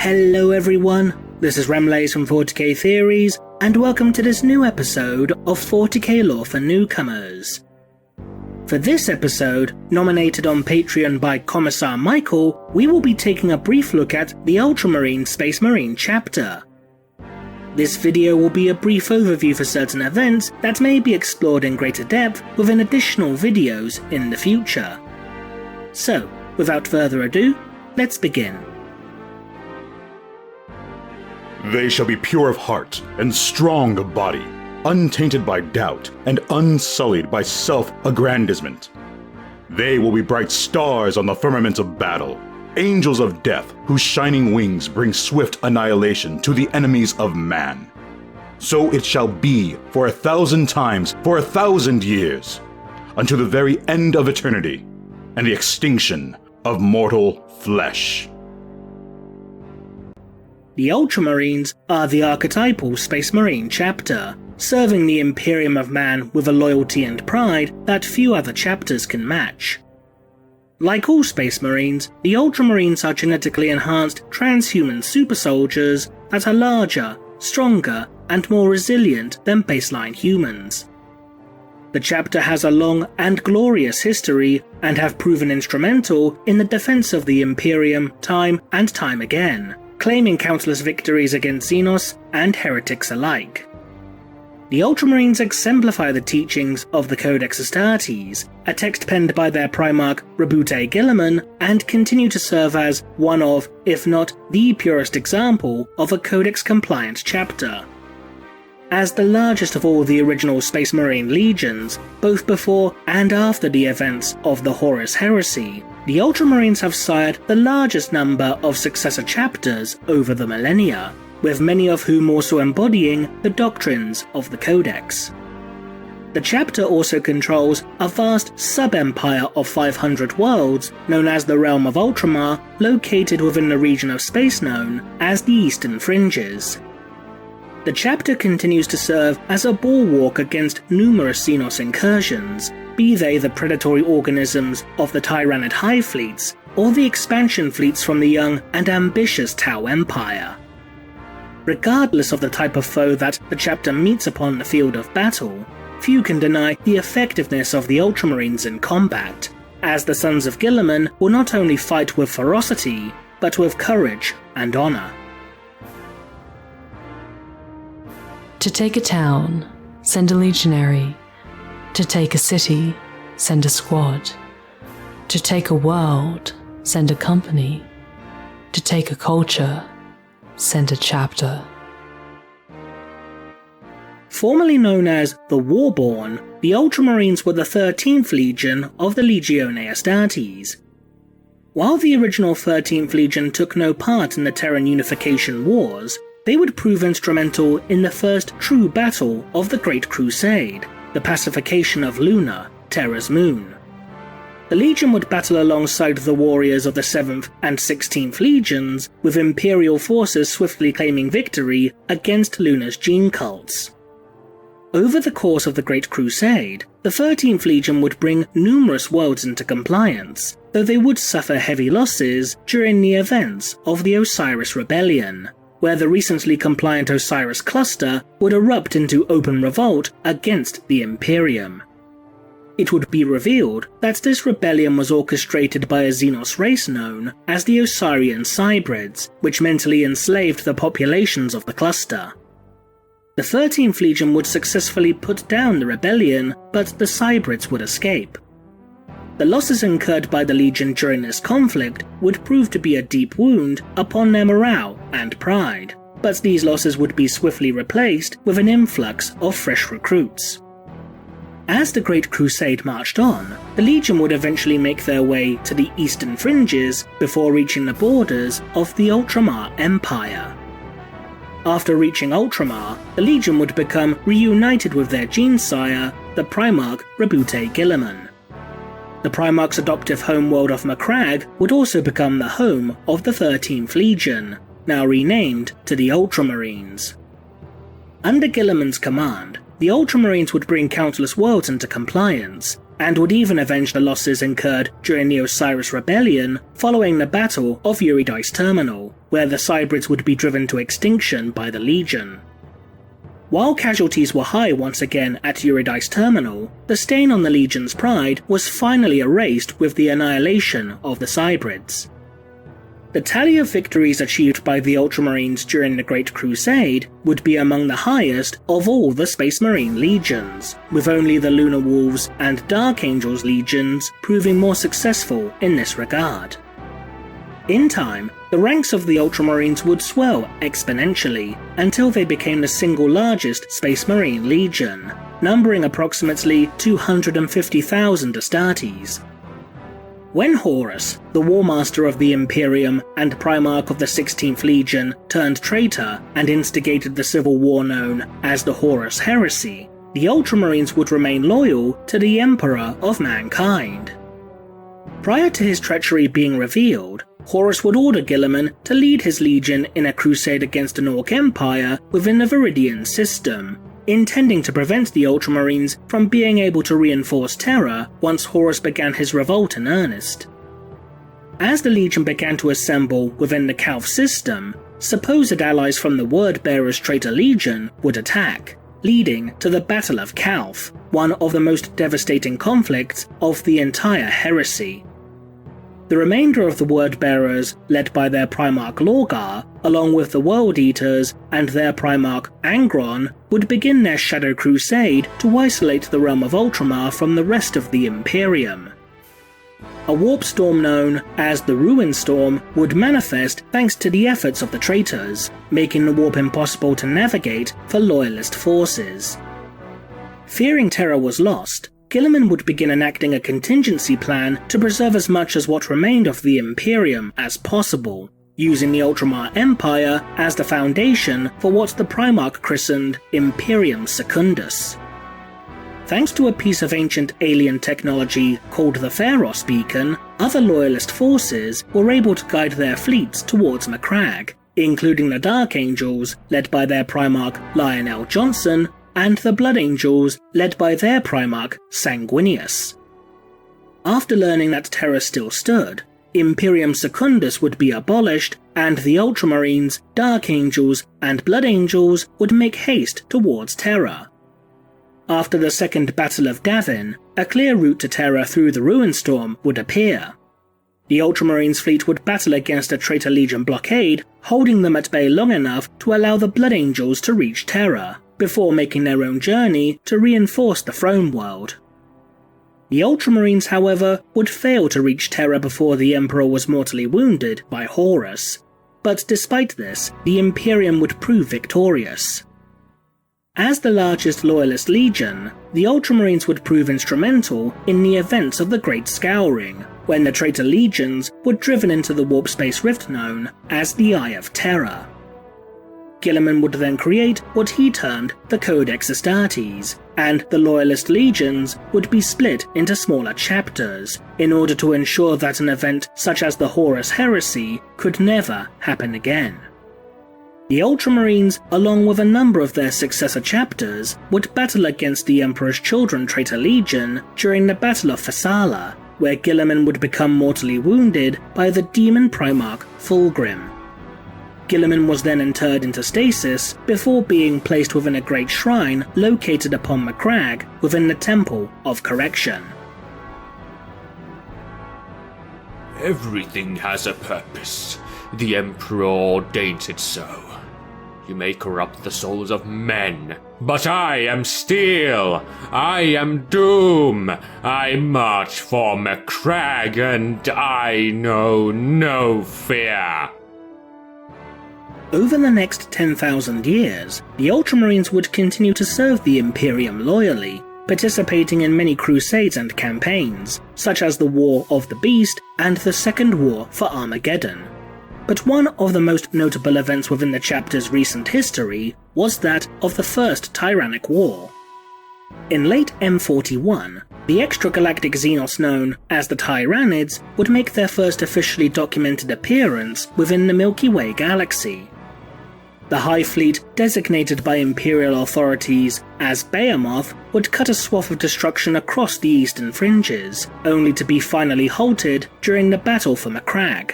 Hello everyone, this is Remlays from 40k Theories, and welcome to this new episode of 40k Lore for Newcomers. For this episode, nominated on Patreon by Commissar Michael, we will be taking a brief look at the Ultramarine Space Marine chapter. This video will be a brief overview for certain events that may be explored in greater depth within additional videos in the future. So, without further ado, let's begin. They shall be pure of heart and strong of body, untainted by doubt and unsullied by self-aggrandizement. They will be bright stars on the firmament of battle, angels of death whose shining wings bring swift annihilation to the enemies of man. So it shall be for 1,000 times, for 1,000 years, unto the very end of eternity and the extinction of mortal flesh. The Ultramarines are the archetypal Space Marine chapter, serving the Imperium of Man with a loyalty and pride that few other chapters can match. Like all Space Marines, the Ultramarines are genetically enhanced transhuman super soldiers that are larger, stronger, and more resilient than baseline humans. The chapter has a long and glorious history and have proven instrumental in the defense of the Imperium time and time again, claiming countless victories against Xenos and heretics alike. The Ultramarines exemplify the teachings of the Codex Astartes, a text penned by their Primarch Roboute Guilliman, and continue to serve as one of, if not the purest example of a Codex-compliant chapter. As the largest of all the original Space Marine legions, both before and after the events of the Horus Heresy, the Ultramarines have sired the largest number of successor chapters over the millennia, with many of whom also embodying the doctrines of the Codex. The chapter also controls a vast sub-empire of 500 worlds known as the Realm of Ultramar, located within the region of space known as the Eastern Fringes. The chapter continues to serve as a bulwark against numerous Xenos incursions, be they the predatory organisms of the Tyrannid Hive fleets, or the expansion fleets from the young and ambitious Tau Empire. Regardless of the type of foe that the chapter meets upon the field of battle, few can deny the effectiveness of the Ultramarines in combat, as the Sons of Guilliman will not only fight with ferocity, but with courage and honor. To take a town, send a legionary. To take a city, send a squad. To take a world, send a company. To take a culture, send a chapter. Formerly known as the Warborn, the Ultramarines were the 13th Legion of the Legione Astartes. While the original 13th Legion took no part in the Terran Unification Wars, they would prove instrumental in the first true battle of the Great Crusade, the pacification of Luna, Terra's moon. The Legion would battle alongside the warriors of the 7th and 16th Legions, with Imperial forces swiftly claiming victory against Luna's gene cults. Over the course of the Great Crusade, the 13th Legion would bring numerous worlds into compliance, though they would suffer heavy losses during the events of the Osiris Rebellion, where the recently compliant Osiris cluster would erupt into open revolt against the Imperium. It would be revealed that this rebellion was orchestrated by a Xenos race known as the Osirian Cybrids, which mentally enslaved the populations of the cluster. The 13th Legion would successfully put down the rebellion, but the Cybrids would escape. The losses incurred by the Legion during this conflict would prove to be a deep wound upon their morale and pride, but these losses would be swiftly replaced with an influx of fresh recruits. As the Great Crusade marched on, the Legion would eventually make their way to the Eastern Fringes before reaching the borders of the Ultramar Empire. After reaching Ultramar, the Legion would become reunited with their gene-sire, the Primarch Roboute Guilliman. The Primarch's adoptive homeworld of Macragge would also become the home of the 13th Legion, now renamed to the Ultramarines. Under Guilliman's command, the Ultramarines would bring countless worlds into compliance, and would even avenge the losses incurred during the Osiris Rebellion following the Battle of Eurydice Terminal, where the Cybrids would be driven to extinction by the Legion. While casualties were high once again at Eurydice Terminal, the stain on the Legion's pride was finally erased with the annihilation of the Cybrids. The tally of victories achieved by the Ultramarines during the Great Crusade would be among the highest of all the Space Marine legions, with only the Lunar Wolves and Dark Angels legions proving more successful in this regard. In time, the ranks of the Ultramarines would swell exponentially until they became the single largest Space Marine legion, numbering approximately 250,000 Astartes. When Horus, the War Master of the Imperium and Primarch of the 16th Legion, turned traitor and instigated the civil war known as the Horus Heresy, the Ultramarines would remain loyal to the Emperor of Mankind. Prior to his treachery being revealed, Horus would order Guilliman to lead his legion in a crusade against an Orc Empire within the Viridian system, intending to prevent the Ultramarines from being able to reinforce Terra once Horus began his revolt in earnest. As the Legion began to assemble within the Calf system, supposed allies from the Word-Bearer's traitor Legion would attack, leading to the Battle of Calf, one of the most devastating conflicts of the entire heresy. The remainder of the Word-Bearers, led by their Primarch Lorgar, along with the World Eaters and their Primarch Angron, would begin their Shadow Crusade to isolate the realm of Ultramar from the rest of the Imperium. A warp storm known as the Ruin Storm would manifest thanks to the efforts of the traitors, making the warp impossible to navigate for Loyalist forces. Fearing Terra was lost, Guilliman would begin enacting a contingency plan to preserve as much as what remained of the Imperium as possible, using the Ultramar Empire as the foundation for what the Primarch christened Imperium Secundus. Thanks to a piece of ancient alien technology called the Pharos Beacon, other Loyalist forces were able to guide their fleets towards Macragge, including the Dark Angels, led by their Primarch Lionel Johnson, and the Blood Angels, led by their Primarch Sanguinius. After learning that Terra still stood, Imperium Secundus would be abolished, and the Ultramarines, Dark Angels, and Blood Angels would make haste towards Terra. After the Second Battle of Davin, a clear route to Terra through the Ruin Storm would appear. The Ultramarines fleet would battle against a Traitor Legion blockade, holding them at bay long enough to allow the Blood Angels to reach Terra, before making their own journey to reinforce the Throne World. The Ultramarines, however, would fail to reach Terra before the Emperor was mortally wounded by Horus, but despite this, the Imperium would prove victorious. As the largest Loyalist legion, the Ultramarines would prove instrumental in the events of the Great Scouring, when the traitor legions were driven into the warp space rift known as the Eye of Terror. Guilliman would then create what he termed the Codex Astartes, and the Loyalist legions would be split into smaller chapters, in order to ensure that an event such as the Horus Heresy could never happen again. The Ultramarines, along with a number of their successor chapters, would battle against the Emperor's Children Traitor Legion during the Battle of Thessala, where Guilliman would become mortally wounded by the demon Primarch Fulgrim. Guilliman was then interred into stasis before being placed within a great shrine located upon Macragge within the Temple of Correction. Everything has a purpose. The Emperor ordains it so. You may corrupt the souls of men, but I am steel. I am doom. I march for Macragge, and I know no fear. Over the next 10,000 years, the Ultramarines would continue to serve the Imperium loyally, participating in many crusades and campaigns, such as the War of the Beast and the Second War for Armageddon. But one of the most notable events within the chapter's recent history was that of the First Tyrannic War. In late M41, the extragalactic Xenos known as the Tyrannids would make their first officially documented appearance within the Milky Way galaxy. The High Fleet, designated by Imperial authorities as Behemoth, would cut a swath of destruction across the eastern fringes, only to be finally halted during the Battle for Macragge.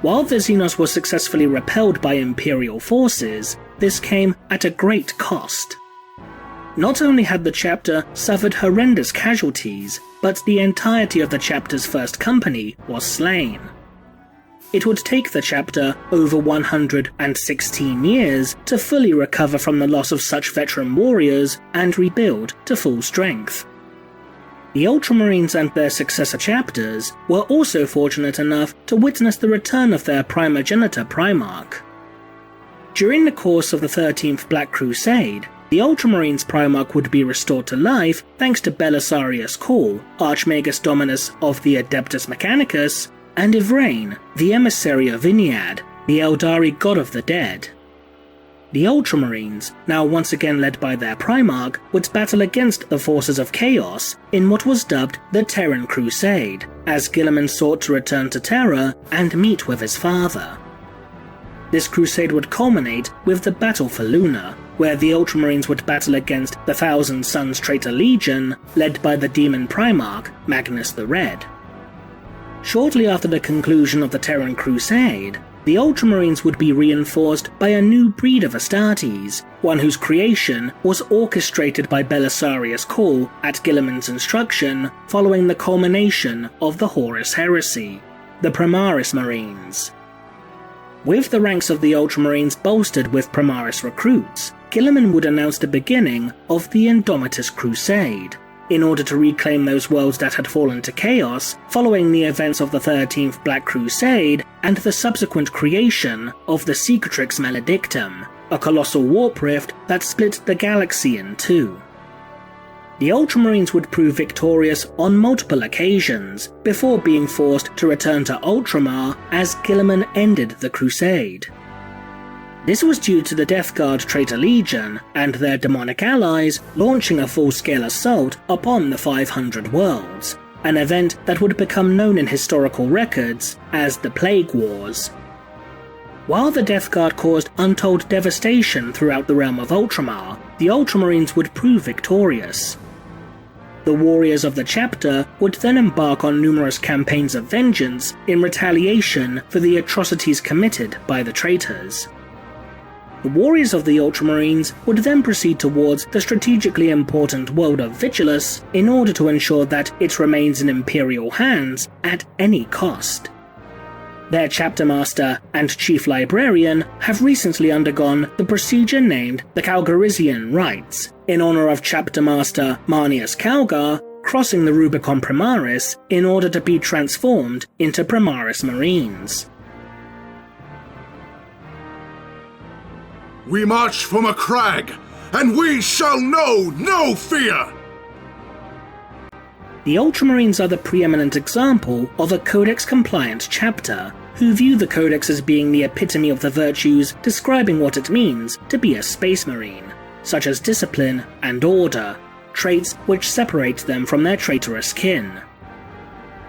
While the Xenos was successfully repelled by Imperial forces, this came at a great cost. Not only had the chapter suffered horrendous casualties, but the entirety of the chapter's first company was slain. It would take the chapter over 116 years to fully recover from the loss of such veteran warriors and rebuild to full strength. The Ultramarines and their successor chapters were also fortunate enough to witness the return of their primogenitor Primarch. During the course of the 13th Black Crusade, the Ultramarines Primarch would be restored to life thanks to Belisarius Cawl, Archmagus Dominus of the Adeptus Mechanicus, and Ivrain, the emissary of Iniad, the Eldari god of the dead. The Ultramarines, now once again led by their Primarch, would battle against the forces of Chaos in what was dubbed the Terran Crusade, as Guilliman sought to return to Terra and meet with his father. This crusade would culminate with the Battle for Luna, where the Ultramarines would battle against the Thousand Suns Traitor Legion, led by the Demon Primarch, Magnus the Red. Shortly after the conclusion of the Terran Crusade, the Ultramarines would be reinforced by a new breed of Astartes, one whose creation was orchestrated by Belisarius Cawl at Guilliman's instruction following the culmination of the Horus Heresy, the Primaris Marines. With the ranks of the Ultramarines bolstered with Primaris recruits, Guilliman would announce the beginning of the Indomitus Crusade, in order to reclaim those worlds that had fallen to chaos following the events of the 13th Black Crusade and the subsequent creation of the Cicatrix Maledictum, a colossal warp rift that split the galaxy in two. The Ultramarines would prove victorious on multiple occasions before being forced to return to Ultramar as Guilliman ended the crusade. This was due to the Death Guard Traitor Legion and their demonic allies launching a full-scale assault upon the 500 worlds, an event that would become known in historical records as the Plague Wars. While the Death Guard caused untold devastation throughout the realm of Ultramar, the Ultramarines would prove victorious. The warriors of the chapter would then embark on numerous campaigns of vengeance in retaliation for the atrocities committed by the traitors. The warriors of the Ultramarines would then proceed towards the strategically important world of Vigilus in order to ensure that it remains in Imperial hands at any cost. Their chapter master and chief librarian have recently undergone the procedure named the Calgarisian Rites, in honor of chapter master Marnius Calgar crossing the Rubicon Primaris in order to be transformed into Primaris Marines. We march for Macragge, and we shall know no fear! The Ultramarines are the preeminent example of a Codex-compliant chapter, who view the Codex as being the epitome of the virtues describing what it means to be a Space Marine, such as discipline and order, traits which separate them from their traitorous kin.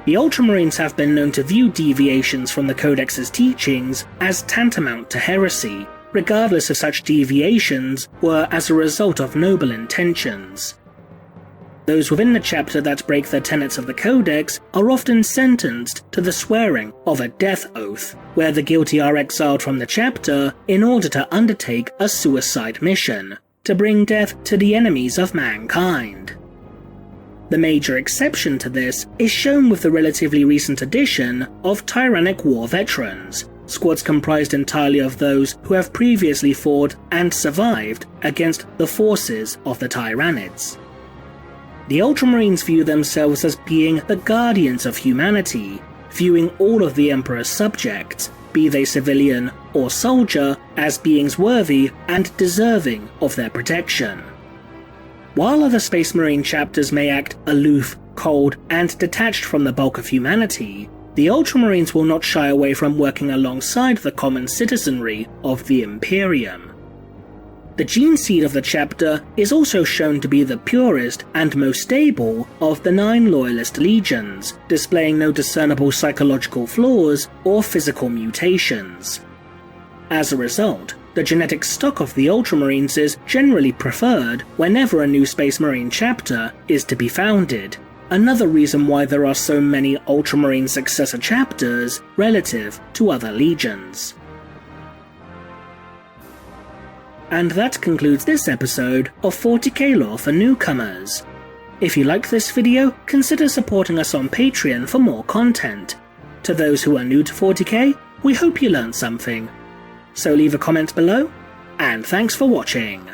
The Ultramarines have been known to view deviations from the Codex's teachings as tantamount to heresy, regardless if such deviations were as a result of noble intentions. Those within the chapter that break the tenets of the Codex are often sentenced to the swearing of a death oath, where the guilty are exiled from the chapter in order to undertake a suicide mission, to bring death to the enemies of mankind. The major exception to this is shown with the relatively recent addition of Tyrannic War veterans, squads comprised entirely of those who have previously fought and survived against the forces of the Tyrannids. The Ultramarines view themselves as being the guardians of humanity, viewing all of the Emperor's subjects, be they civilian or soldier, as beings worthy and deserving of their protection. While other Space Marine chapters may act aloof, cold, and detached from the bulk of humanity, the Ultramarines will not shy away from working alongside the common citizenry of the Imperium. The gene seed of the chapter is also shown to be the purest and most stable of the 9 Loyalist legions, displaying no discernible psychological flaws or physical mutations. As a result, The genetic stock of the Ultramarines is generally preferred whenever a new Space Marine chapter is to be founded, another reason why there are so many Ultramarine successor chapters relative to other legions. And that concludes this episode of 40k Lore for Newcomers. If you liked this video, consider supporting us on Patreon for more content. To those who are new to 40k, we hope you learned something. So leave a comment below, and thanks for watching.